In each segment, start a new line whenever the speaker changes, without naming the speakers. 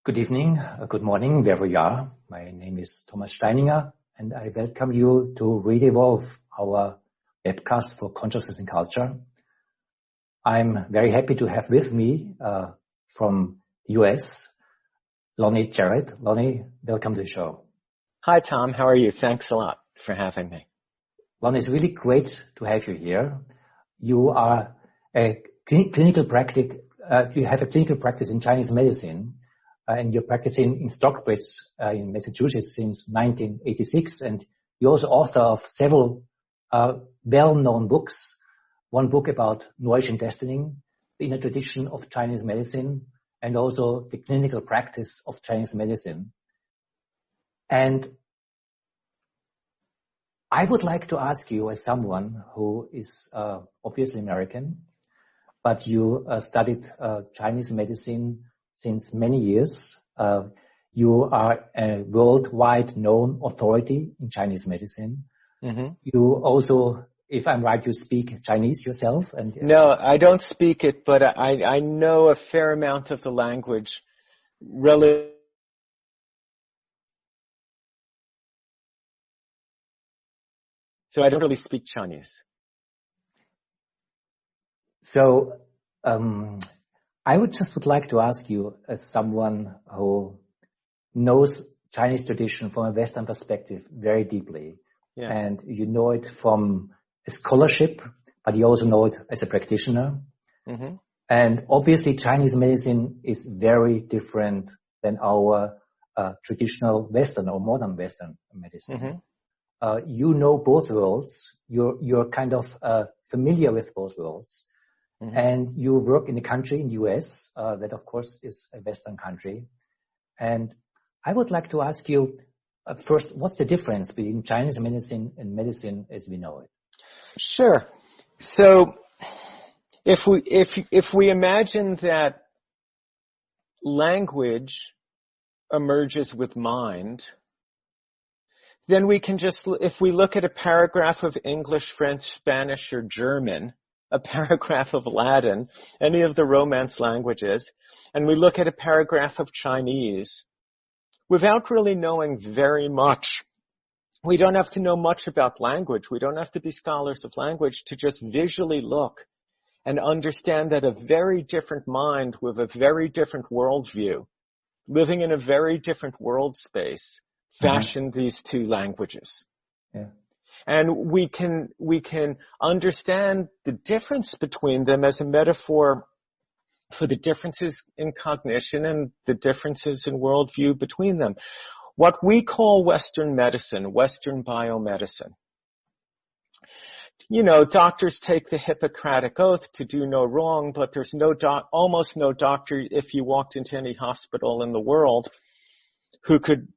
Good evening, good morning, wherever you are. My name is Thomas Steininger, and I welcome you to Re-Evolve, our webcast for consciousness and culture. I'm very happy to have with me from US, Lonny Jarrett. Lonny, welcome to the show.
Hi, Tom. How are you? Thanks a lot for having me.
Lonny, it's really great to have you here. You are a clinical practice. You have a clinical practice in Chinese medicine. And you're practicing in Stockbridge in Massachusetts since 1986. And you're also author of several well-known books. One book about nourishing destiny, the inner tradition of Chinese medicine, and also the clinical practice of Chinese medicine. And I would like to ask you, as someone who is obviously American, but you studied Chinese medicine since many years. You are a worldwide known authority in Chinese medicine. Mm-hmm. You also, if I'm right, you speak Chinese yourself?
No, I don't speak it, but I know a fair amount of the language. So I don't really speak Chinese.
So, I would like to ask you, as someone who knows Chinese tradition from a Western perspective very deeply, yes, and you know it from a scholarship, but you also know it as a practitioner. Mm-hmm. And obviously Chinese medicine is very different than our traditional Western or modern Western medicine. Mm-hmm. You know both worlds. You're kind of familiar with both worlds. Mm-hmm. And you work in a country in the US, that of course is a Western country. And I would like to ask you first, what's the difference between Chinese medicine and medicine as we know it?
Sure. So if we imagine that language emerges with mind, then we can if we look at a paragraph of English, French, Spanish, or German, a paragraph of Latin, any of the Romance languages, and we look at a paragraph of Chinese, without really knowing very much, we don't have to know much about language. We don't have to be scholars of language to just visually look and understand that a very different mind with a very different worldview, living in a very different world space, fashioned these two languages. Yeah. And we can understand the difference between them as a metaphor for the differences in cognition and the differences in worldview between them. What we call Western medicine, Western biomedicine. You know, doctors take the Hippocratic Oath to do no wrong, but there's almost no doctor, if you walked into any hospital in the world, who could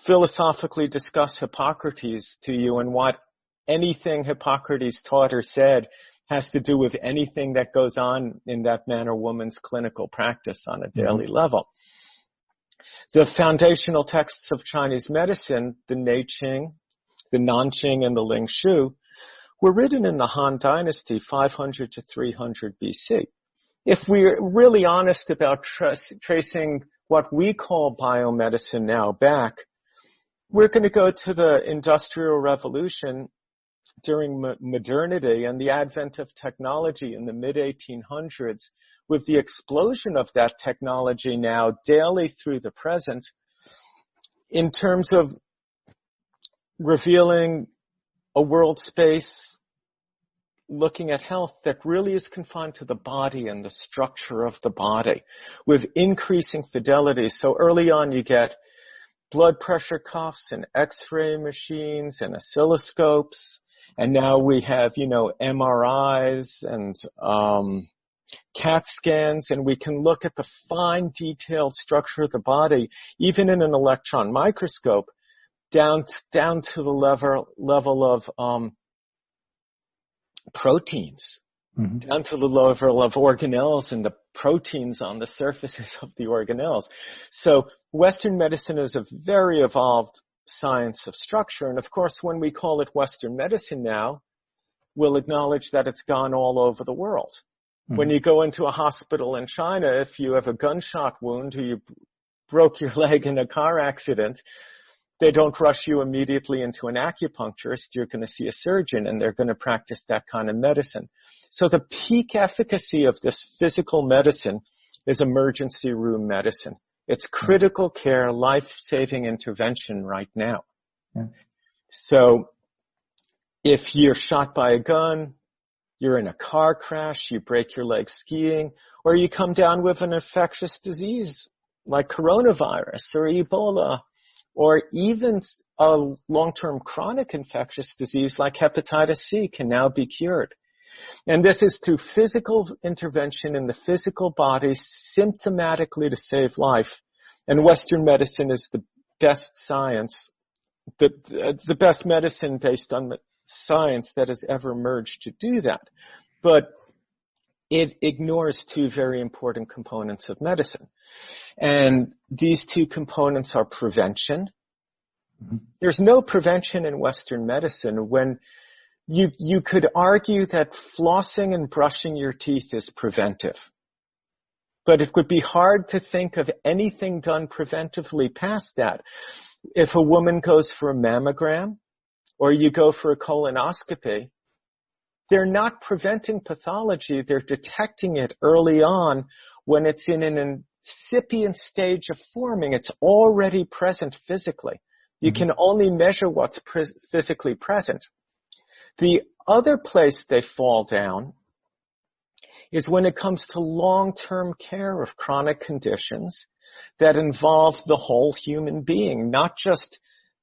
philosophically discuss Hippocrates to you, and what anything Hippocrates taught or said has to do with anything that goes on in that man or woman's clinical practice on a daily level. The foundational texts of Chinese medicine, the Neiqing, the Nanqing, and the Ling Shu, were written in the Han Dynasty, 500 to 300 BC. If we're really honest about tracing what we call biomedicine now back, we're going to go to the Industrial Revolution during modernity and the advent of technology in the mid-1800s, with the explosion of that technology now daily through the present, in terms of revealing a world space looking at health that really is confined to the body and the structure of the body, with increasing fidelity. So early on you get blood pressure cuffs and x-ray machines and oscilloscopes. And now we have, MRIs and CAT scans, and we can look at the fine detailed structure of the body, even in an electron microscope, down to the level of proteins, down to the level of organelles and the proteins on the surfaces of the organelles. So Western medicine is a very evolved science of structure. And of course, when we call it Western medicine now, we'll acknowledge that it's gone all over the world. Mm-hmm. When you go into a hospital in China, if you have a gunshot wound or you broke your leg in a car accident, they don't rush you immediately into an acupuncturist. You're going to see a surgeon, and they're going to practice that kind of medicine. So the peak efficacy of this physical medicine is emergency room medicine. It's critical care, life-saving intervention right now.
Yeah.
So if you're shot by a gun, you're in a car crash, you break your leg skiing, or you come down with an infectious disease like coronavirus or Ebola, or even a long-term chronic infectious disease like hepatitis C can now be cured. And this is through physical intervention in the physical body symptomatically to save life. And Western medicine is the best science, the best medicine based on the science that has ever emerged to do that. But it ignores two very important components of medicine. And these two components are prevention. Mm-hmm. There's no prevention in Western medicine when you could argue that flossing and brushing your teeth is preventive. But it would be hard to think of anything done preventively past that. If a woman goes for a mammogram or you go for a colonoscopy, they're not preventing pathology. They're detecting it early on when it's in an incipient stage of forming. It's already present physically. You can only measure what's physically present. The other place they fall down is when it comes to long-term care of chronic conditions that involve the whole human being, not just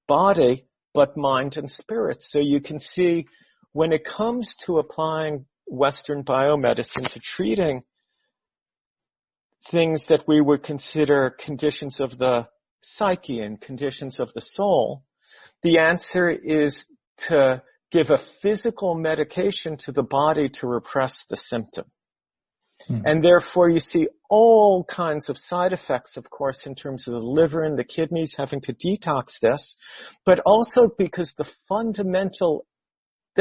body, but mind and spirit. So you can see when it comes to applying Western biomedicine to treating things that we would consider conditions of the psyche and conditions of the soul, the answer is to give a physical medication to the body to repress the symptom. And therefore you see all kinds of side effects, of course, in terms of the liver and the kidneys having to detox this, but also because the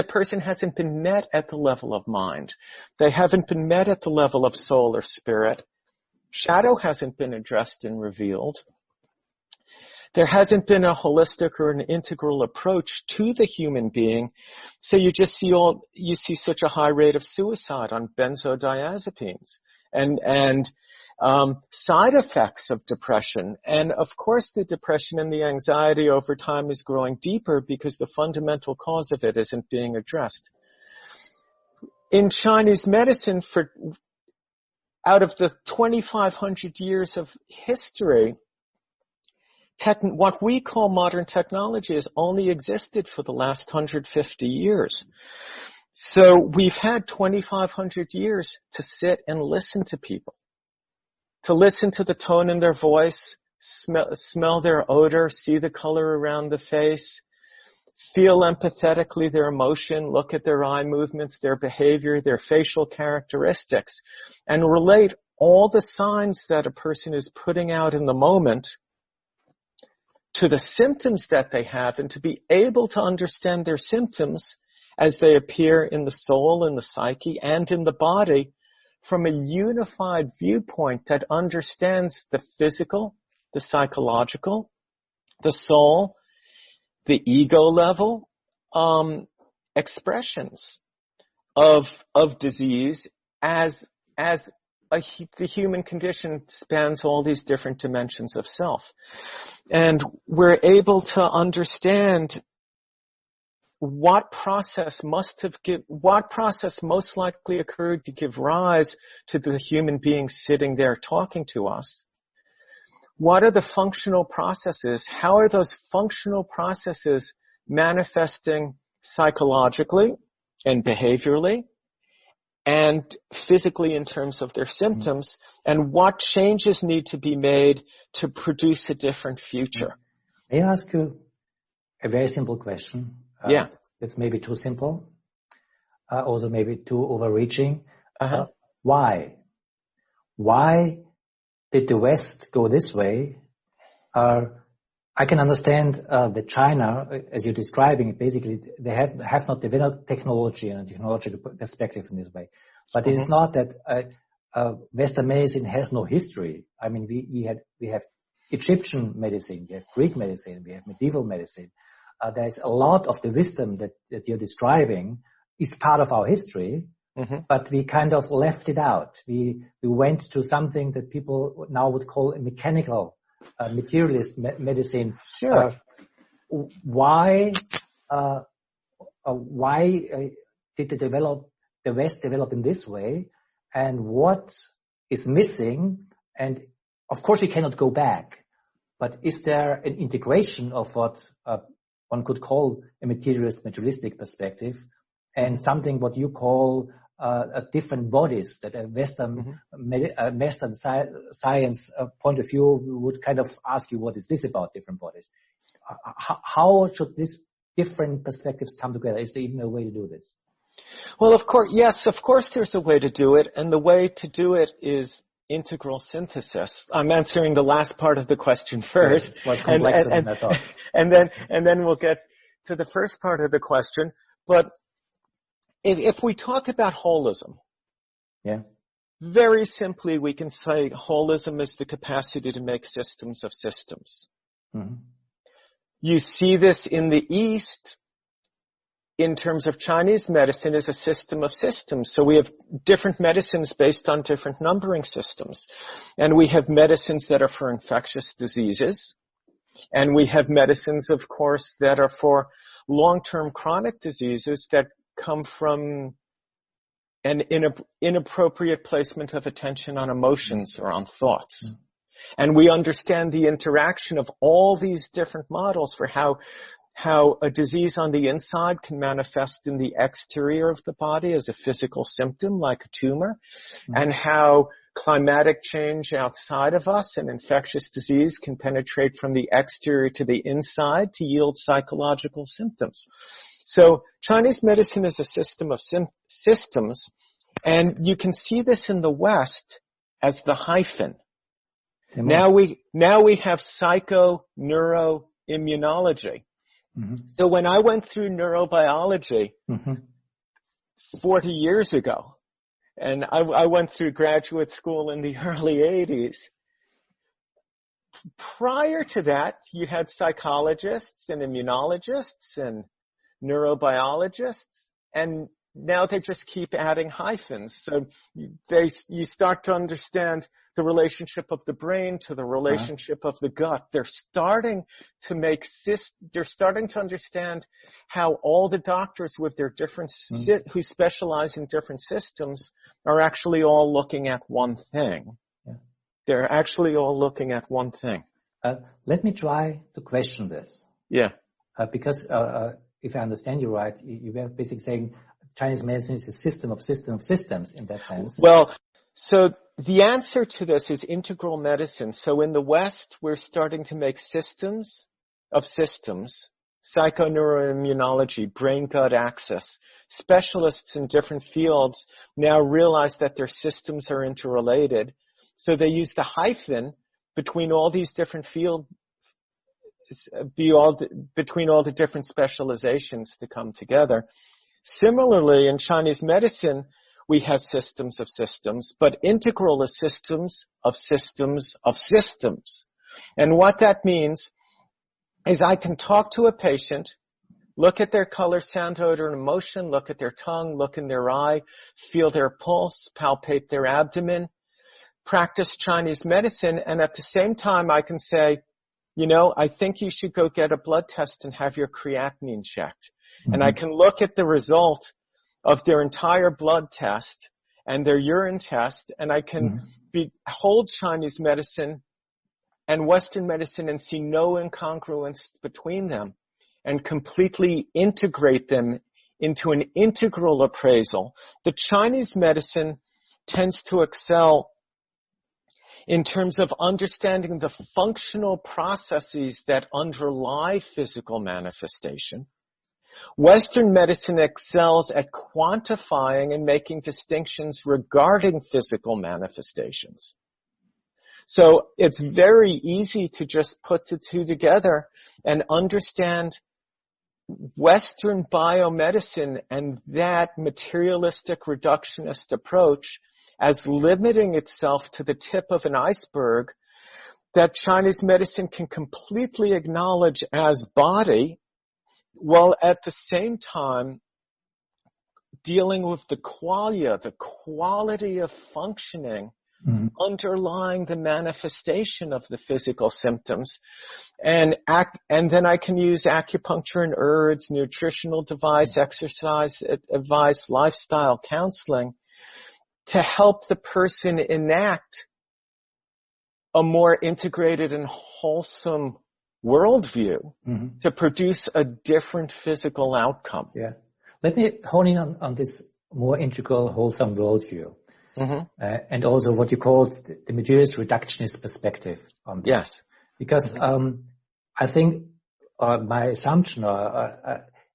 person hasn't been met at the level of mind. They haven't been met at the level of soul or spirit. Shadow hasn't been addressed and revealed. There hasn't been a holistic or an integral approach to the human being. So you just see such a high rate of suicide on benzodiazepines and side effects of depression. And of course the depression and the anxiety over time is growing deeper because the fundamental cause of it isn't being addressed. In Chinese medicine, out of the 2,500 years of history, what we call modern technology has only existed for the last 150 years. So we've had 2,500 years to sit and listen to people, to listen to the tone in their voice, smell their odor, see the color around the face, feel empathetically their emotion, look at their eye movements, their behavior, their facial characteristics, and relate all the signs that a person is putting out in the moment to the symptoms that they have, and to be able to understand their symptoms as they appear in the soul, in the psyche, and in the body from a unified viewpoint that understands the physical, the psychological, the soul, the ego level, expressions of disease as the human condition spans all these different dimensions of self. And we're able to understand what process most likely occurred to give rise to the human being sitting there talking to us. What are the functional processes? How are those functional processes manifesting psychologically and behaviorally and physically in terms of their symptoms, and what changes need to be made to produce a different future?
May I ask you a very simple question?
Yeah.
It's maybe too simple, also maybe too overreaching. Why? Why did the West go this way? I can understand that China, as you're describing it, basically they have not developed technology and a technological perspective in this way. But it is not that Western medicine has no history. I mean, we have Egyptian medicine, we have Greek medicine, we have medieval medicine. There's a lot of the wisdom that you're describing is part of our history, but we kind of left it out. We went to something that people now would call a mechanical, materialist medicine.
Sure.
Why did the West develop in this way, and what is missing? And of course, we cannot go back, but is there an integration of what one could call a materialistic perspective and something what you call different bodies that a Western science point of view would kind of ask you, what is this about different bodies? How should these different perspectives come together? Is there even a way to do this?
Well, of course there's a way to do it, and the way to do it is integral synthesis. I'm answering the last part of the question first.
It's more complex than I thought.
And then we'll get to the first part of the question. But if we talk about holism, very simply we can say holism is the capacity to make systems of systems. You see this in the East in terms of Chinese medicine as a system of systems. So we have different medicines based on different numbering systems. And we have medicines that are for infectious diseases. And we have medicines, of course, that are for long-term chronic diseases that come from an inappropriate placement of attention on emotions or on thoughts. And we understand the interaction of all these different models for how a disease on the inside can manifest in the exterior of the body as a physical symptom like a tumor, and how climatic change outside of us and infectious disease can penetrate from the exterior to the inside to yield psychological symptoms. So Chinese medicine is a system of systems, and you can see this in the West as the hyphen. Now we have psycho-neuro-immunology. So when I went through neurobiology 40 years ago, and I went through graduate school in the early 80s, prior to that, you had psychologists and immunologists and neurobiologists, and now they just keep adding hyphens. So you start to understand the relationship of the brain to the relationship of the gut. They're starting to understand how all the doctors with their different who specialize in different systems are actually all looking at one thing. They're actually all looking at one thing.
Let me try to question this. Because if I understand you right, you were basically saying Chinese medicine is a system of systems in that sense.
Well, so the answer to this is integral medicine. So in the West, we're starting to make systems of systems, psychoneuroimmunology, brain-gut axis. Specialists in different fields now realize that their systems are interrelated. So they use the hyphen between all these different fields, between all the different specializations to come together. Similarly, in Chinese medicine, we have systems of systems, but integral is systems of systems of systems. And what that means is I can talk to a patient, look at their color, sound, odor, and emotion, look at their tongue, look in their eye, feel their pulse, palpate their abdomen, practice Chinese medicine, and at the same time I can say, I think you should go get a blood test and have your creatinine checked. And I can look at the result of their entire blood test and their urine test, and I can hold Chinese medicine and Western medicine and see no incongruence between them and completely integrate them into an integral appraisal. The Chinese medicine tends to excel in terms of understanding the functional processes that underlie physical manifestation. Western medicine excels at quantifying and making distinctions regarding physical manifestations. So it's very easy to just put the two together and understand Western biomedicine and that materialistic reductionist approach as limiting itself to the tip of an iceberg that Chinese medicine can completely acknowledge as body, while at the same time dealing with the qualia, the quality of functioning underlying the manifestation of the physical symptoms. And then I can use acupuncture and herbs, nutritional advice, exercise advice, lifestyle counseling to help the person enact a more integrated and wholesome worldview to produce a different physical outcome.
Yeah. Let me hone in on this more integral, wholesome worldview. And also what you called the materialist reductionist perspective on this.
Yes.
Because I think my assumption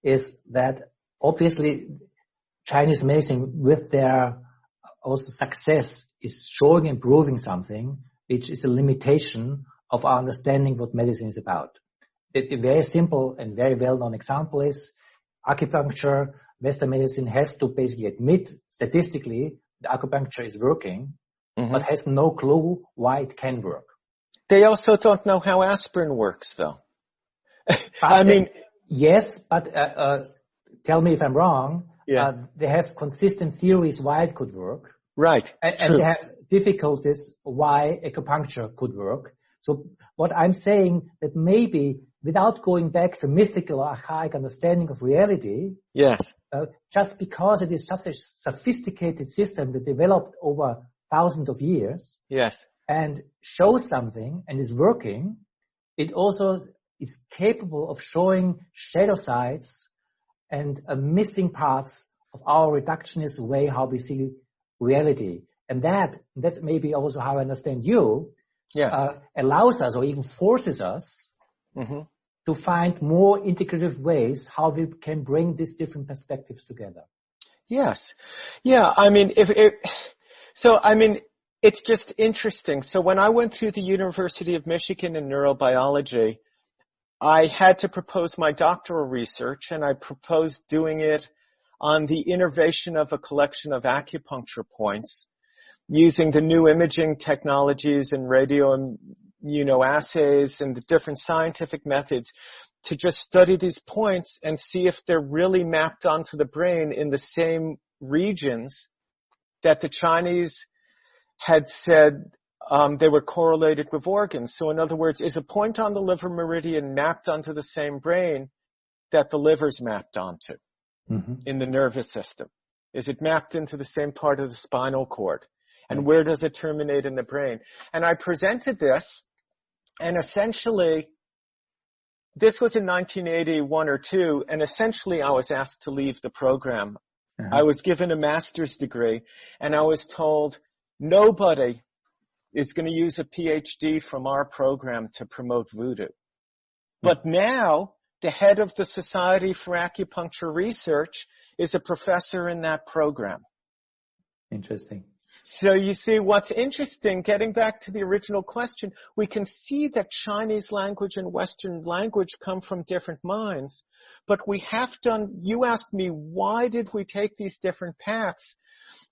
is that obviously Chinese medicine with their also success is showing and proving something which is a limitation of our understanding what medicine is about. A very simple and very well-known example is acupuncture. Western medicine has to basically admit statistically the acupuncture is working, but has no clue why it can work.
They also don't know how aspirin works, though. I mean,
yes, but tell me if I'm wrong.
Yeah.
They have consistent theories why it could work.
Right.
And they have difficulties why acupuncture could work. So what I'm saying that maybe without going back to mythical or archaic understanding of reality,
yes,
just because it is such a sophisticated system that developed over thousands of years,
yes,
and shows something and is working, it also is capable of showing shadow sides and missing parts of our reductionist way how we see reality. And that's maybe also how I understand you, allows us or even forces us to find more integrative ways how we can bring these different perspectives together.
Yes. Yeah, I mean, it's just interesting. So when I went through the University of Michigan in neurobiology, I had to propose my doctoral research, and I proposed doing it on the innervation of a collection of acupuncture points using the new imaging technologies and radioimmunoassays and the different scientific methods to just study these points and see if they're really mapped onto the brain in the same regions that the Chinese had said they were correlated with organs. So in other words, is a point on the liver meridian mapped onto the same brain that the liver's mapped onto in the nervous system? Is it mapped into the same part of the spinal cord? And where does it terminate in the brain? And I presented this, and essentially, this was in 1981 or 2, and essentially I was asked to leave the program. I was given a master's degree, and I was told nobody is going to use a PhD from our program to promote voodoo. But now, the head of the Society for Acupuncture Research is a professor in that program.
Interesting.
So you see, what's interesting, getting back to the original question, we can see that Chinese language and Western language come from different minds, but you asked me, why did we take these different paths?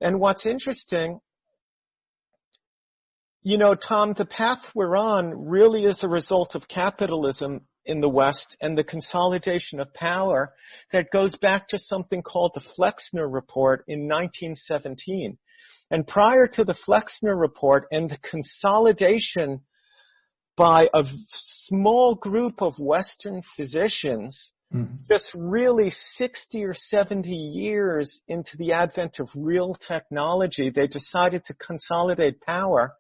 And what's interesting, Tom, the path we're on really is a result of capitalism in the West and the consolidation of power that goes back to something called the Flexner Report in 1917. And prior to the Flexner Report and the consolidation by a small group of Western physicians, just really 60 or 70 years into the advent of real technology, they decided to consolidate power.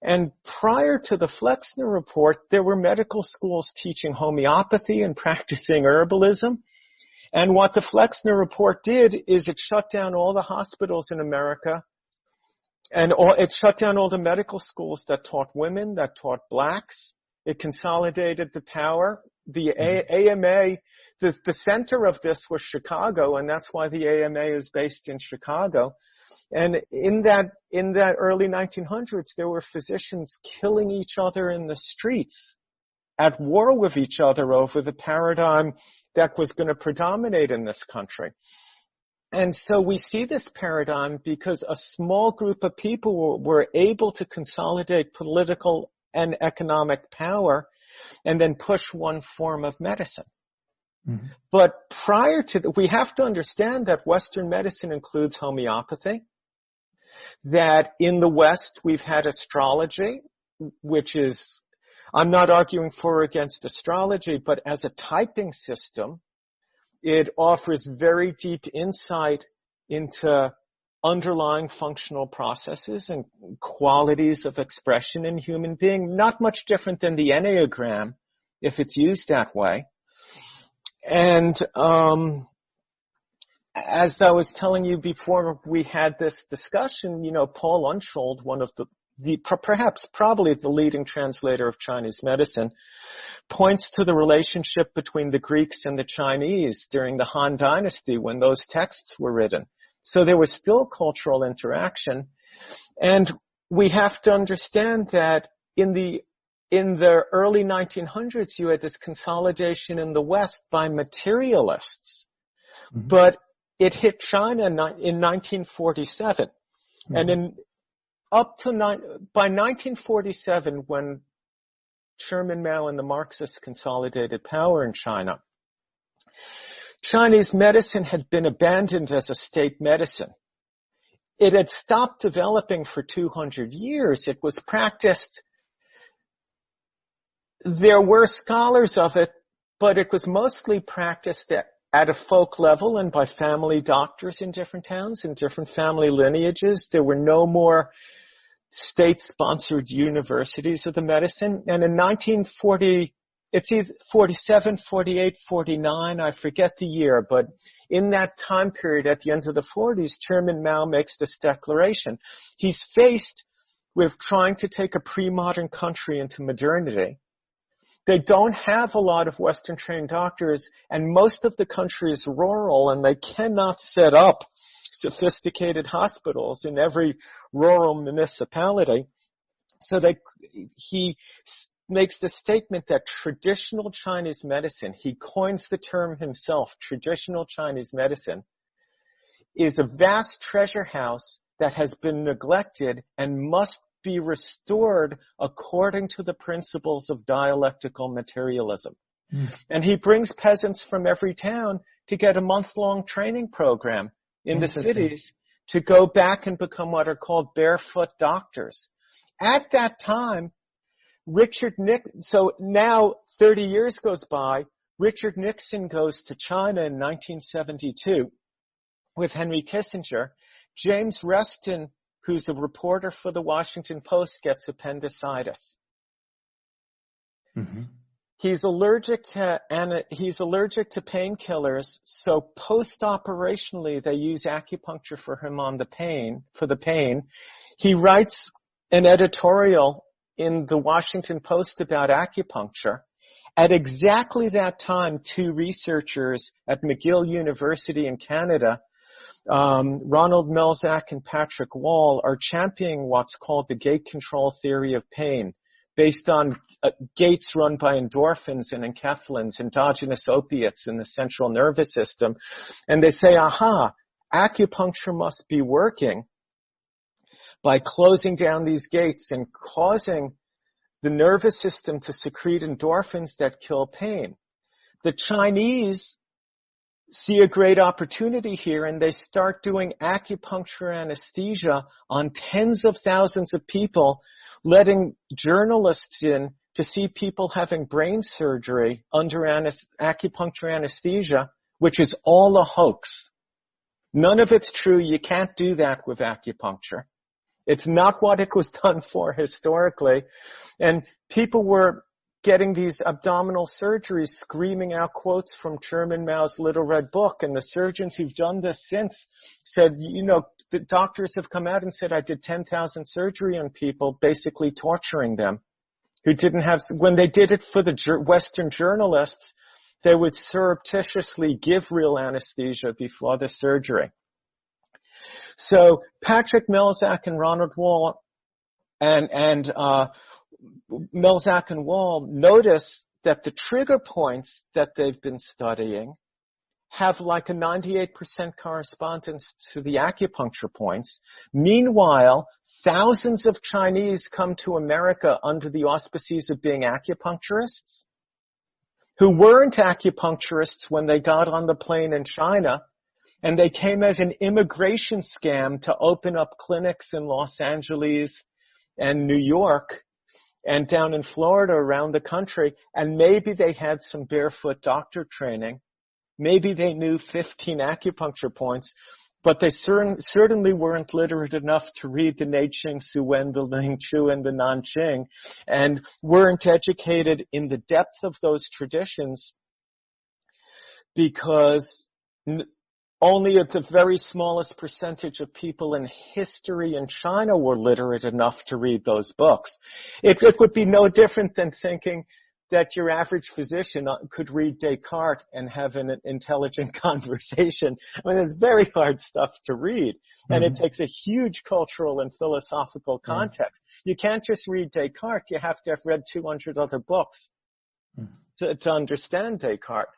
And prior to the Flexner Report, there were medical schools teaching homeopathy and practicing herbalism. And what the Flexner Report did is it shut down all the hospitals in America, and it shut down all the medical schools that taught women, that taught blacks. It consolidated the power. The AMA, the center of this was Chicago, and that's why the AMA is based in Chicago. And in that early 1900s, there were physicians killing each other in the streets, at war with each other over the paradigm that was going to predominate in this country. And so we see this paradigm because a small group of people were able to consolidate political and economic power and then push one form of medicine.
Mm-hmm.
But prior to we have to understand that Western medicine includes homeopathy, that in the West we've had astrology, which is, I'm not arguing for or against astrology, but as a typing system, it offers very deep insight into underlying functional processes and qualities of expression in human being, not much different than the Enneagram, if it's used that way. And as I was telling you before we had this discussion, Paul Unshold, one of probably the leading translator of Chinese medicine, points to the relationship between the Greeks and the Chinese during the Han Dynasty when those texts were written. So there was still cultural interaction. And we have to understand that in the early 1900s, you had this consolidation in the West by materialists. Mm-hmm. But it hit China in 1947. Mm-hmm. And by 1947, when Chairman Mao and the Marxists consolidated power in China, Chinese medicine had been abandoned as a state medicine. It had stopped developing for 200 years. It was practiced. There were scholars of it, but it was mostly practiced at a folk level and by family doctors in different towns, in different family lineages. There were no more state-sponsored universities of the medicine. And in 1940, it's either 47, 48, 49, I forget the year, but in that time period at the end of the 40s, Chairman Mao makes this declaration. He's faced with trying to take a pre-modern country into modernity. They don't have a lot of Western-trained doctors, and most of the country is rural, and they cannot set up sophisticated hospitals in every rural municipality. So he makes the statement that traditional Chinese medicine, he coins the term himself, traditional Chinese medicine, is a vast treasure house that has been neglected and must be restored according to the principles of dialectical materialism. Mm. And he brings peasants from every town to get a month-long training program in the cities to go back and become what are called barefoot doctors. At that time, so now 30 years goes by, Richard Nixon goes to China in 1972 with Henry Kissinger. James Reston, who's a reporter for the Washington Post, gets appendicitis. Mm-hmm. He's allergic to painkillers, so post-operationally they use acupuncture for him for the pain. He writes an editorial in the Washington Post about acupuncture. At exactly that time, two researchers at McGill University in Canada, Ronald Melzack and Patrick Wall, are championing what's called the gate control theory of pain, based on gates run by endorphins and enkephalins, endogenous opiates in the central nervous system. And they say, acupuncture must be working by closing down these gates and causing the nervous system to secrete endorphins that kill pain. The Chinese see a great opportunity here, and they start doing acupuncture anesthesia on tens of thousands of people, letting journalists in to see people having brain surgery under acupuncture anesthesia, which is all a hoax. None of it's true. You can't do that with acupuncture. It's not what it was done for historically. And people were getting these abdominal surgeries, screaming out quotes from Chairman Mao's Little Red Book. And the surgeons who've done this since said, the doctors have come out and said, I did 10,000 surgery on people, basically torturing them, who didn't have, when they did it for the Western journalists, they would surreptitiously give real anesthesia before the surgery. So Patrick Melzack and Ronald Wall and Melzack and Wall notice that the trigger points that they've been studying have like a 98% correspondence to the acupuncture points. Meanwhile, thousands of Chinese come to America under the auspices of being acupuncturists, who weren't acupuncturists when they got on the plane in China, and they came as an immigration scam to open up clinics in Los Angeles and New York and down in Florida around the country. And maybe they had some barefoot doctor training. Maybe they knew 15 acupuncture points, but they certainly weren't literate enough to read the Neiqing, Suwen, the Ling Chu, and the Nanqing, and weren't educated in the depth of those traditions because only at the very smallest percentage of people in history in China were literate enough to read those books. It would be no different than thinking that your average physician could read Descartes and have an intelligent conversation. I mean, it's very hard stuff to read, and it takes a huge cultural and philosophical context. You can't just read Descartes. You have to have read 200 other books to understand Descartes.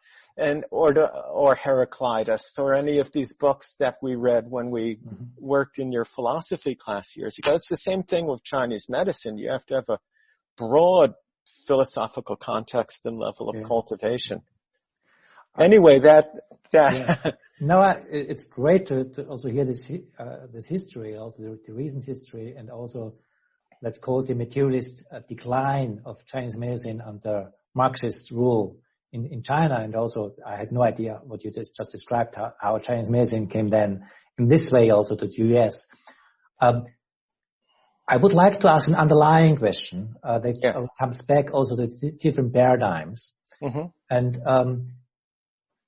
Or Heraclitus, or any of these books that we read when we worked in your philosophy class years ago. It's the same thing with Chinese medicine. You have to have a broad philosophical context and level of cultivation. Anyway,
No, it's great to also hear this history, also the recent history, and also let's call it the materialist decline of Chinese medicine under Marxist rule in China. And also, I had no idea what you just described, how Chinese medicine came then in this way also to the US. I would like to ask an underlying question that comes back also to different paradigms, and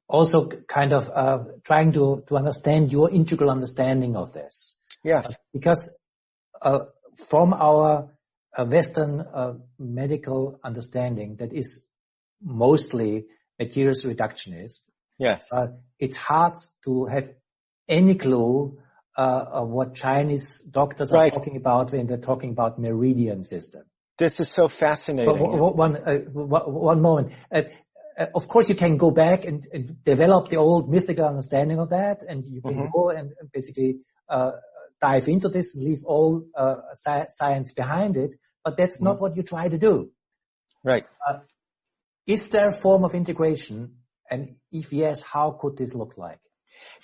also kind of trying to understand your integral understanding of this.
Yes.
Because from our Western medical understanding that is mostly materialist reductionist,
yes,
it's hard to have any clue of what Chinese doctors are talking about when they're talking about meridian system.
This is so fascinating.
One moment. Of course, you can go back and develop the old mythical understanding of that, and you can go and basically dive into this, leave all science behind it, but that's not what you try to do.
Right.
Is there a form of integration? And if yes, how could this look like?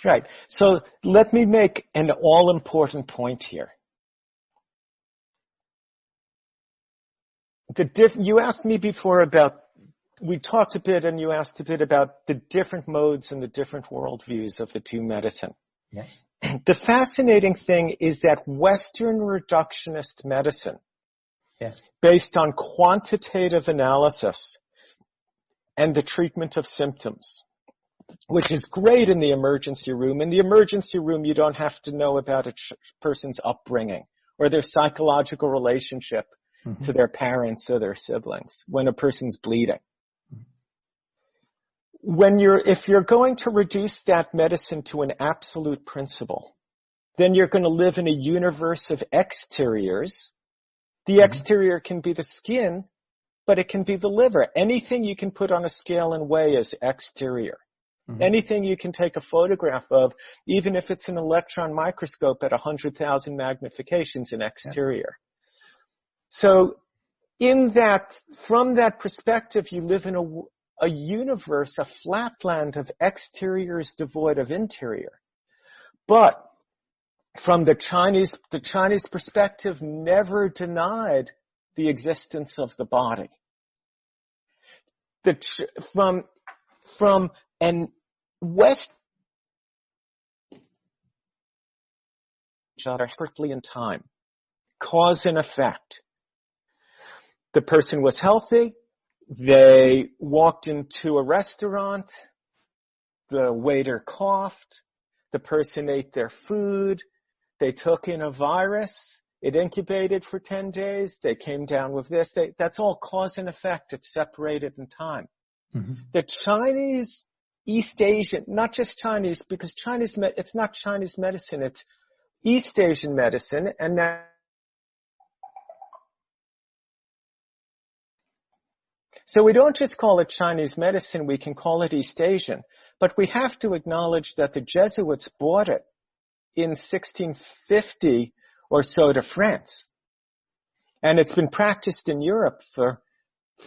Right. So let me make an all-important point here. You asked me before about, we talked a bit and you asked a bit about the different modes and the different worldviews of the two medicine.
Yeah.
The fascinating thing is that Western reductionist medicine, based on quantitative analysis and the treatment of symptoms, which is great in the emergency room. In the emergency room, you don't have to know about a person's upbringing or their psychological relationship to their parents or their siblings when a person's bleeding. If you're going to reduce that medicine to an absolute principle, then you're going to live in a universe of exteriors. The exterior can be the skin, but it can be the liver. Anything you can put on a scale and weigh is exterior. Anything you can take a photograph of, even if it's an electron microscope at 100,000 magnifications, an exterior. So from that perspective, you live in a universe, a flatland of exteriors devoid of interior. But from the Chinese perspective never denied the existence of the body. From an West each other strictly in time, cause and effect. The person was healthy. They walked into a restaurant. The waiter coughed. The person ate their food. They took in a virus. It incubated for 10 days. They came down with this. That's all cause and effect. It's separated in time. The Chinese, East Asian, not just Chinese, because it's not Chinese medicine. It's East Asian medicine. And now So we don't just call it Chinese medicine, we can call it East Asian. But we have to acknowledge that the Jesuits brought it in 1650 or so to France. And it's been practiced in Europe for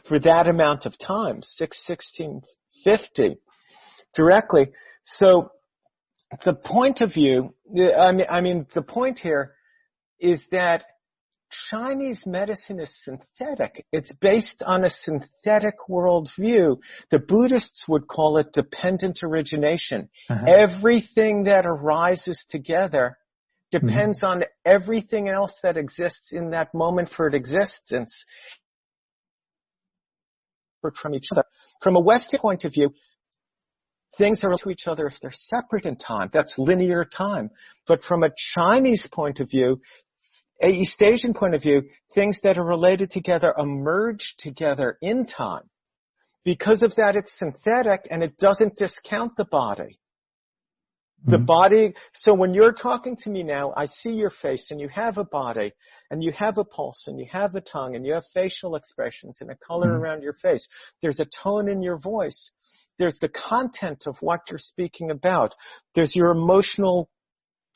that amount of time, 1650, directly. So the point of view, the point here is that Chinese medicine is synthetic. It's based on a synthetic worldview. The Buddhists would call it dependent origination. Everything that arises together depends on everything else that exists in that moment for its existence from each other. From a Western point of view, things are to each other if they're separate in time. That's linear time. But from a Chinese point of view, a East Asian point of view, things that are related together emerge together in time. Because of that, it's synthetic and it doesn't discount the body. The body, so when you're talking to me now, I see your face and you have a body and you have a pulse and you have a tongue and you have facial expressions and a color around your face. There's a tone in your voice. There's the content of what you're speaking about. There's your emotional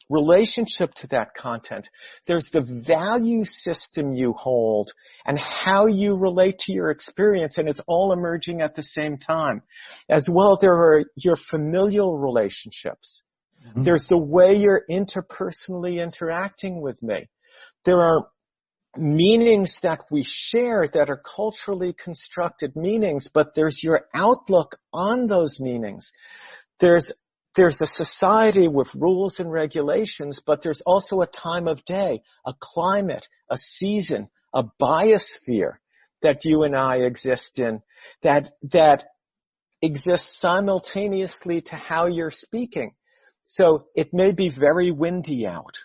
relationship to that content. There's the value system you hold and how you relate to your experience, and it's all emerging at the same time. As well, there are your familial relationships. There's the way you're interpersonally interacting with me. There are meanings that we share that are culturally constructed meanings, but there's your outlook on those meanings. There's a society with rules and regulations, but there's also a time of day, a climate, a season, a biosphere that you and I exist in that exists simultaneously to how you're speaking. So it may be very windy out,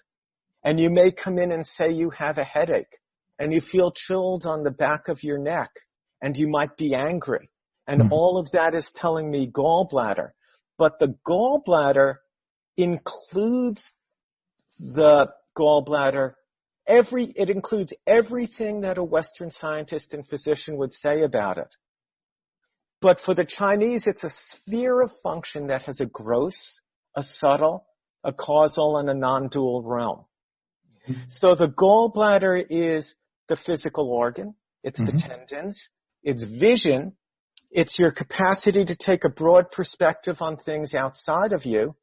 and you may come in and say you have a headache, and you feel chilled on the back of your neck, and you might be angry. And all of that is telling me gallbladder. But the gallbladder includes the gallbladder. It includes everything that a Western scientist and physician would say about it. But for the Chinese, it's a sphere of function that has a gross, a subtle, a causal, and a non-dual realm. So the gallbladder is the physical organ. It's the tendons. It's vision. It's your capacity to take a broad perspective on things outside of you.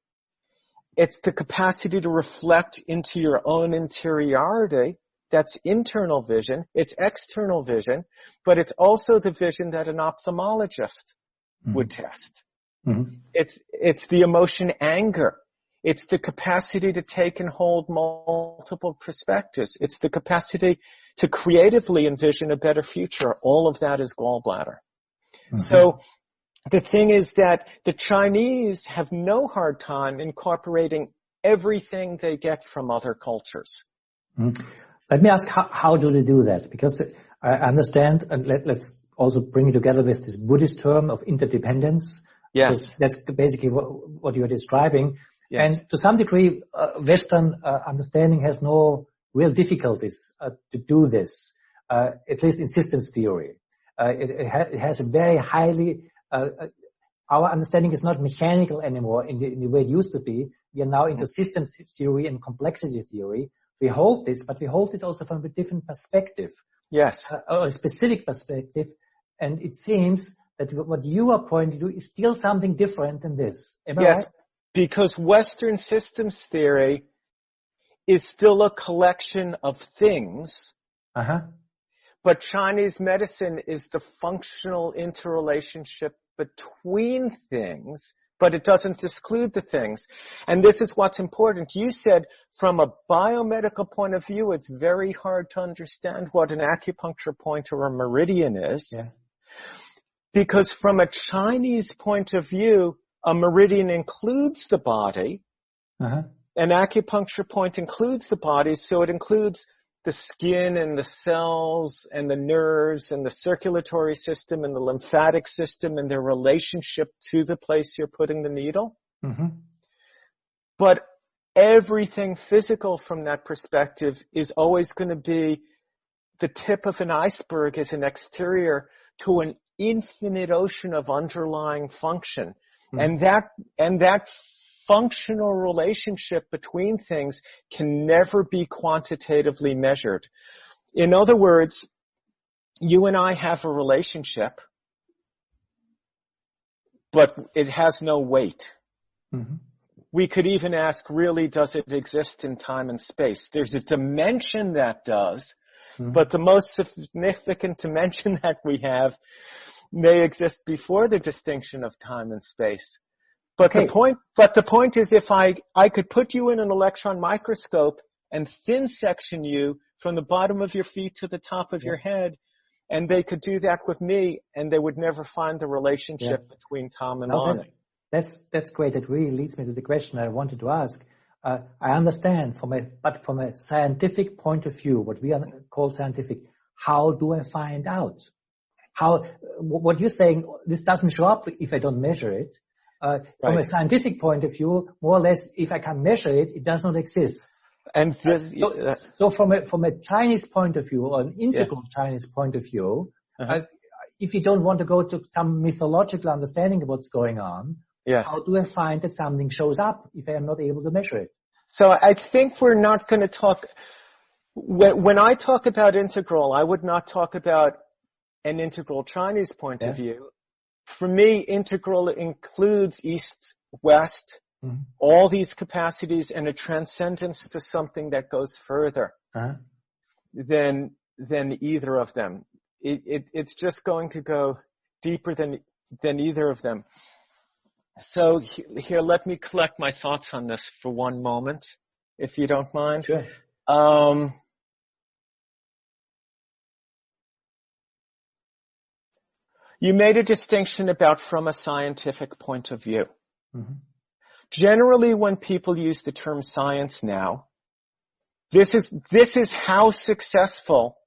It's the capacity to reflect into your own interiority. That's internal vision. It's external vision, but it's also the vision that an ophthalmologist would test. It's the emotion anger. It's the capacity to take and hold multiple perspectives. It's the capacity to creatively envision a better future. All of that is gallbladder. So the thing is that the Chinese have no hard time incorporating everything they get from other cultures.
Let me ask, how do they do that? Because I understand, and let's also bring it together with this Buddhist term of interdependence.
Yes.
That's basically what you're describing.
Yes.
And to some degree, Western understanding has no real difficulties to do this, at least in systems theory. It has a very highly, our understanding is not mechanical anymore in the way it used to be. We are now into systems theory and complexity theory. We hold this, but we hold this also from a different perspective.
Yes.
Or a specific perspective. And it seems that what you are pointing to is still something different than this. Am I right?
Because Western systems theory is still a collection of things. But Chinese medicine is the functional interrelationship between things, but it doesn't exclude the things. And this is what's important. You said from a biomedical point of view, it's very hard to understand what an acupuncture point or a meridian is.
Yeah.
Because from a Chinese point of view, a meridian includes the body. An acupuncture point includes the body, so it includes the skin and the cells and the nerves and the circulatory system and the lymphatic system and their relationship to the place you're putting the needle. But everything physical from that perspective is always going to be the tip of an iceberg is an exterior to an infinite ocean of underlying function. Mm-hmm. And that functional relationship between things can never be quantitatively measured. In other words, you and I have a relationship, but it has no weight. Mm-hmm. We could even ask, really, does it exist in time and space? There's a dimension that does, mm-hmm. but the most significant dimension that we have may exist before the distinction of time and space. But okay. the point is, if I could put you in an electron microscope and thin section you from the bottom of your feet to the top of your head, and they could do that with me, and they would never find the relationship between Tom and Lonny.
That's great. That really leads me to the question I wanted to ask. I understand from a scientific point of view, what we call scientific, how do I find out? What you're saying, this doesn't show up if I don't measure it. From a scientific point of view, more or less, if I can measure it, it does not exist.
And
so from a Chinese point of view, or an integral Chinese point of view, if you don't want to go to some mythological understanding of what's going on, how do I find that something shows up if I am not able to measure it?
So I think we're not going to talk, when I talk about integral, I would not talk about an integral Chinese point of view. For me, integral includes East, West, all these capacities, and a transcendence to something that goes further than either of them. It's just going to go deeper than either of them. So here, let me collect my thoughts on this for one moment, if you don't mind.
Sure.
You made a distinction about from a scientific point of view. Mm-hmm. Generally, when people use the term science now, this is how successful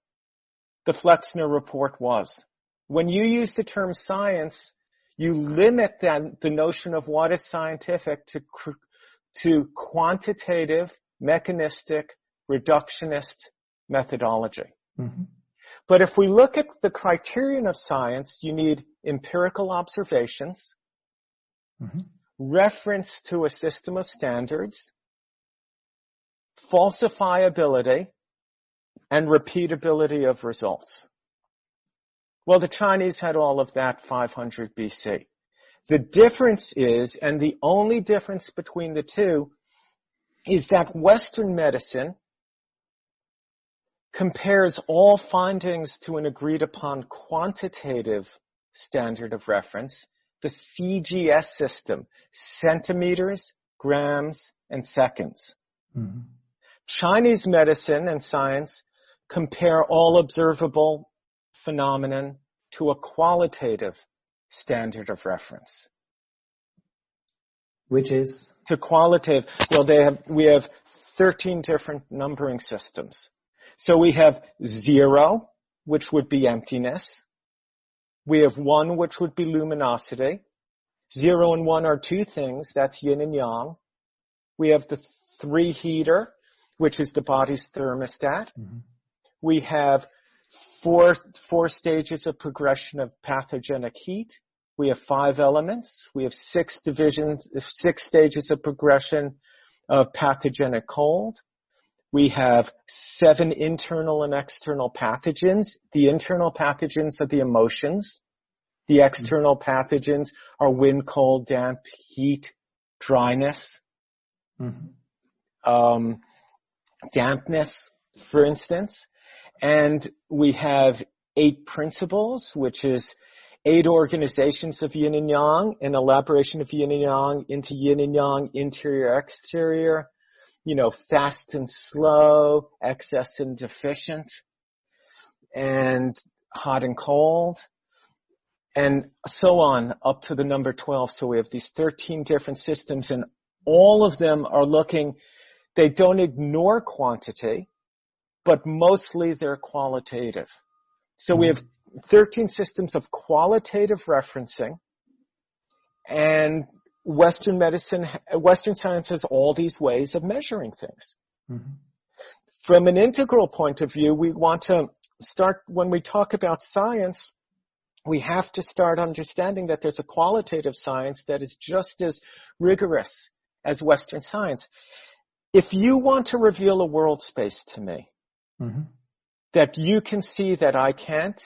the Flexner report was. When you use the term science, you limit the notion of what is scientific to quantitative, mechanistic, reductionist methodology. Mm-hmm. But if we look at the criterion of science, you need empirical observations, reference to a system of standards, falsifiability, and repeatability of results. Well, the Chinese had all of that 500 BC. The difference is, and the only difference between the two, is that Western medicine compares all findings to an agreed upon quantitative standard of reference, the CGS system, centimeters, grams, and seconds. Mm-hmm. Chinese medicine and science compare all observable phenomenon to a qualitative standard of reference.
Which is?
To qualitative. Well, we have 13 different numbering systems. So we have 0, which would be emptiness. We have 1, which would be luminosity. 0 and 1 are two things. That's yin and yang. We have the 3 heater, which is the body's thermostat. Mm-hmm. We have four stages of progression of pathogenic heat. We have 5 elements. We have 6 stages of progression of pathogenic cold. We have 7 internal and external pathogens. The internal pathogens are the emotions. The external pathogens are wind, cold, damp, heat, dryness, dampness, for instance. And we have 8 principles, which is 8 organizations of yin and yang, an elaboration of yin and yang into yin and yang, interior, exterior, fast and slow, excess and deficient, and hot and cold, and so on up to the number 12. So we have these 13 different systems, and all of them are they don't ignore quantity, but mostly they're qualitative. So we have 13 systems of qualitative referencing, and Western science has all these ways of measuring things. Mm-hmm. From an integral point of view, we want to when we talk about science, we have to start understanding that there's a qualitative science that is just as rigorous as Western science. If you want to reveal a world space to me that you can see that I can't,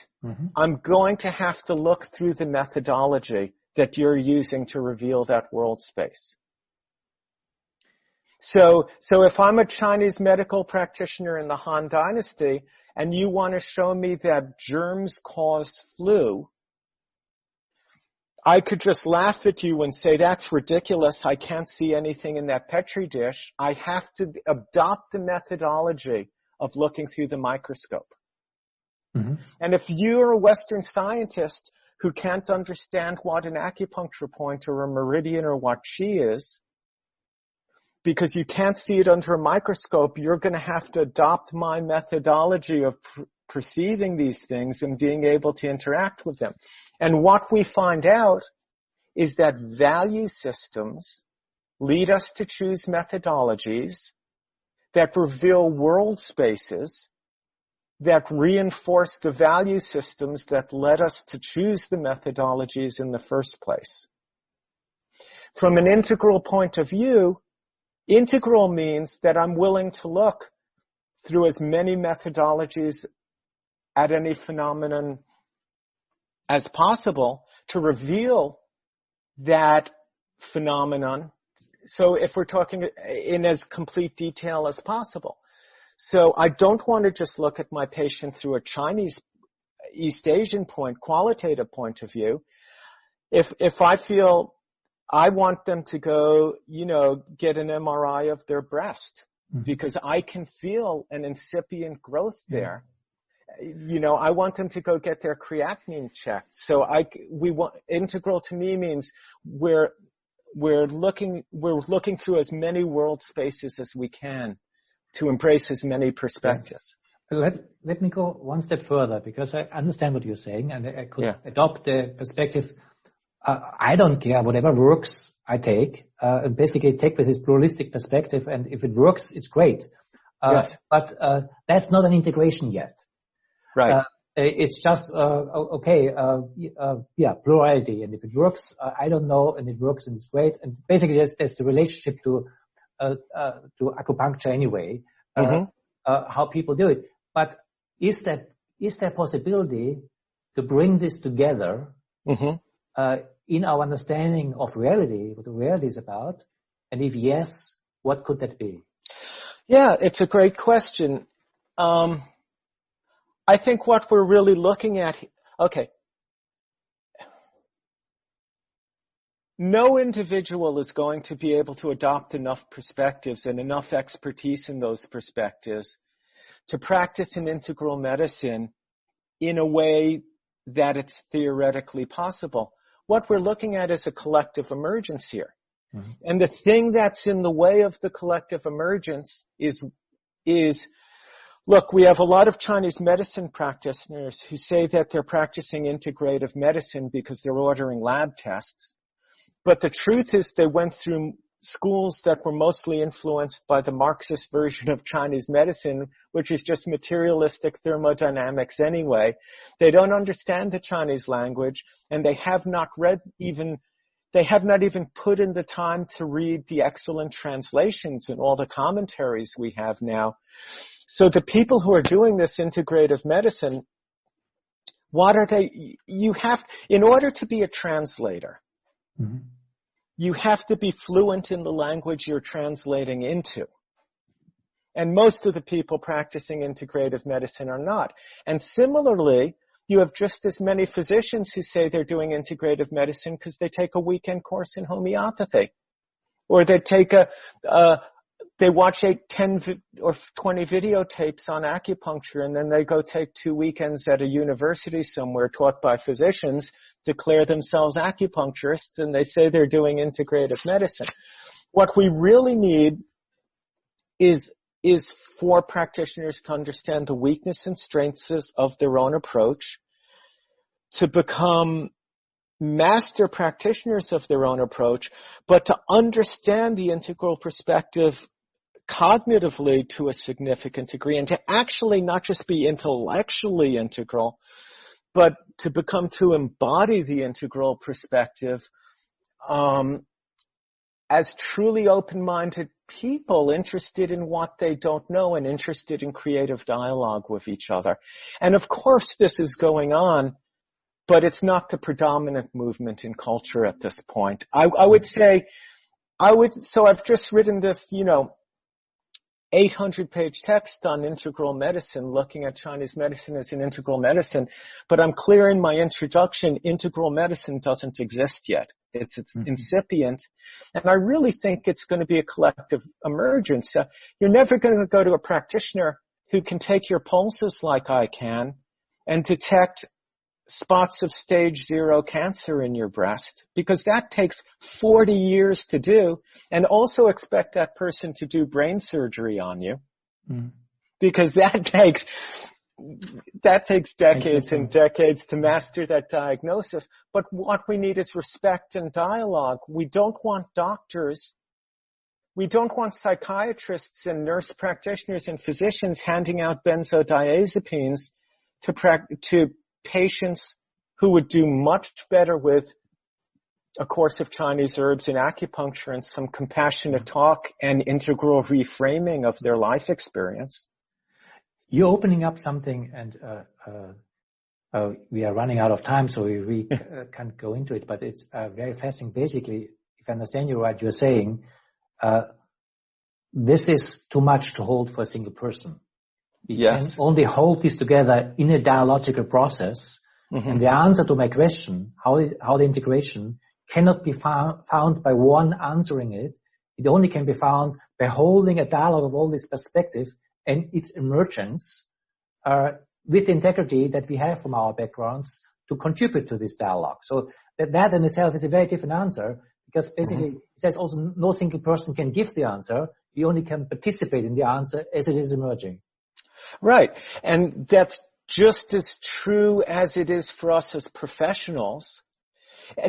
I'm going to have to look through the methodology that you're using to reveal that world space. So if I'm a Chinese medical practitioner in the Han Dynasty and you want to show me that germs cause flu, I could just laugh at you and say, that's ridiculous. I can't see anything in that Petri dish. I have to adopt the methodology of looking through the microscope. And if you're a Western scientist who can't understand what an acupuncture point or a meridian or what qi is, because you can't see it under a microscope, you're going to have to adopt my methodology of perceiving these things and being able to interact with them. And what we find out is that value systems lead us to choose methodologies that reveal world spaces that reinforce the value systems that led us to choose the methodologies in the first place. From an integral point of view, integral means that I'm willing to look through as many methodologies at any phenomenon as possible to reveal that phenomenon. So if we're talking in as complete detail as possible. So I don't want to just look at my patient through a Chinese East Asian qualitative point of view. If I feel I want them to go, get an MRI of their breast because I can feel an incipient growth there. I want them to go get their creatinine checked. So integral to me means we're looking through as many world spaces as we can to embrace as many perspectives.
Let me go one step further, because I understand what you're saying, and I could adopt the perspective. I don't care, whatever works, I take. Basically take with this pluralistic perspective, and if it works, it's great. But that's not an integration yet.
Right.
It's just plurality, and if it works, I don't know, and it works and it's great. And basically, that's the relationship to acupuncture anyway. How people do it. But is there possibility to bring this together in our understanding of reality, what the reality is about? And if yes, what could that be?
Yeah, it's a great question. I think what we're really looking at, no individual is going to be able to adopt enough perspectives and enough expertise in those perspectives to practice an integral medicine in a way that it's theoretically possible. What we're looking at is a collective emergence here. And the thing that's in the way of the collective emergence is look, we have a lot of Chinese medicine practitioners who say that they're practicing integrative medicine because they're ordering lab tests. But the truth is they went through schools that were mostly influenced by the Marxist version of Chinese medicine, which is just materialistic thermodynamics anyway. They don't understand the Chinese language, and they have not even put in the time to read the excellent translations and all the commentaries we have now. So the people who are doing this integrative medicine, what are they? In order to be a translator, you have to be fluent in the language you're translating into. And most of the people practicing integrative medicine are not. And similarly, you have just as many physicians who say they're doing integrative medicine because they take a weekend course in homeopathy. Or they take they watch 10 or 20 videotapes on acupuncture, and then they go take 2 weekends at a university somewhere taught by physicians, declare themselves acupuncturists, and they say they're doing integrative medicine. What we really need is for practitioners to understand the weakness and strengths of their own approach, to become master practitioners of their own approach, but to understand the integral perspective cognitively to a significant degree, and to actually not just be intellectually integral, but to embody the integral perspective as truly open-minded people interested in what they don't know and interested in creative dialogue with each other. And of course this is going on, but it's not the predominant movement in culture at this point. So I've just written this, 800-page text on integral medicine, looking at Chinese medicine as an integral medicine. But I'm clear in my introduction, integral medicine doesn't exist yet. It's incipient. And I really think it's going to be a collective emergence. You're never going to go to a practitioner who can take your pulses like I can and detect spots of stage 0 cancer in your breast, because that takes 40 years to do, and also expect that person to do brain surgery on you, because that takes decades and decades to master that diagnosis. But what we need is respect and dialogue. We don't want doctors, we don't want psychiatrists and nurse practitioners and physicians handing out benzodiazepines to patients who would do much better with a course of Chinese herbs and acupuncture and some compassionate talk and integral reframing of their life experience.
You're opening up something, and we are running out of time, so we can't go into it, but it's very fascinating. Basically, if I understand you right, you're saying this is too much to hold for a single person. We can only hold this together in a dialogical process. And the answer to my question, how the integration cannot be found by one answering it. It only can be found by holding a dialogue of all this perspective and its emergence with the integrity that we have from our backgrounds to contribute to this dialogue. So that in itself is a very different answer, because basically it says also no single person can give the answer. We only can participate in the answer as it is emerging.
Right. And that's just as true as it is for us as professionals.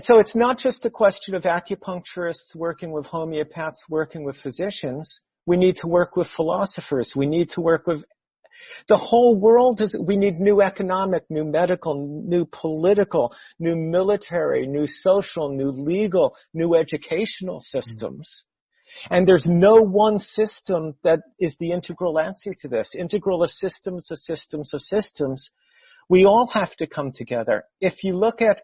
So it's not just a question of acupuncturists working with homeopaths, working with physicians. We need to work with philosophers. We need to work with the whole world. We need new economic, new medical, new political, new military, new social, new legal, new educational systems. And there's no one system that is the integral answer to this. Integral of systems of systems of systems. We all have to come together. If you look at,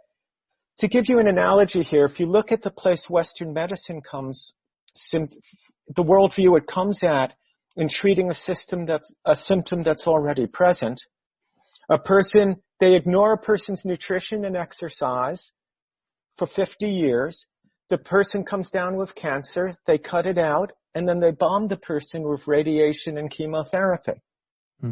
to give you an analogy here, if you look at the place Western medicine comes, the worldview it comes at in treating a symptom that's already present, they ignore a person's nutrition and exercise for 50 years. The person comes down with cancer, they cut it out, and then they bomb the person with radiation and chemotherapy.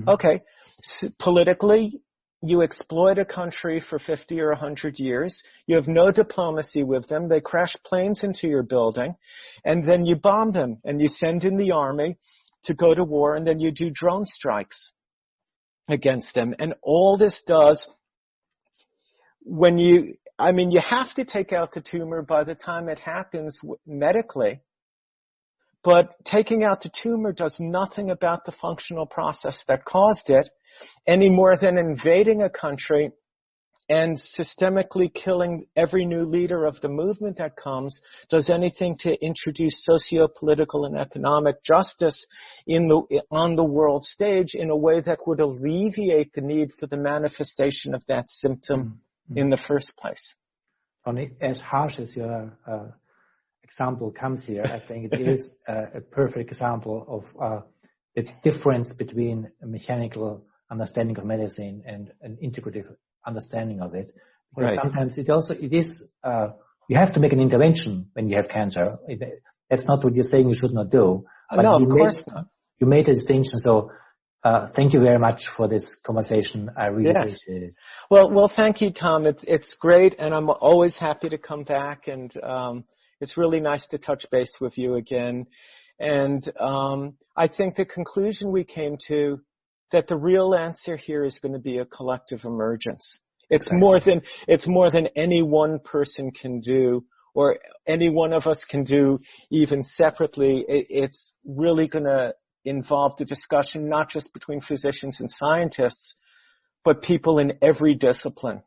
Okay, so politically, you exploit a country for 50 or 100 years. You have no diplomacy with them. They crash planes into your building, and then you bomb them, and you send in the army to go to war, and then you do drone strikes against them. And all this does, you have to take out the tumor by the time it happens medically, but taking out the tumor does nothing about the functional process that caused it, any more than invading a country and systemically killing every new leader of the movement that comes does anything to introduce socio-political and economic justice on the world stage in a way that would alleviate the need for the manifestation of that symptom in the first place.
Lonny, as harsh as your example comes here, I think it is a perfect example of the difference between a mechanical understanding of medicine and an integrative understanding of it. Because sometimes it is you have to make an intervention when you have cancer. That's not what you're saying you should not do. But
no, of course not.
You made a distinction, so thank you very much for this conversation. I really appreciate it.
Well, thank you, Tom. It's great, and I'm always happy to come back, and it's really nice to touch base with you again. And I think the conclusion we came to, that the real answer here is going to be a collective emergence. It's more than any one person can do or any one of us can do even separately. It's really going to involve the discussion not just between physicians and scientists, but people in every discipline.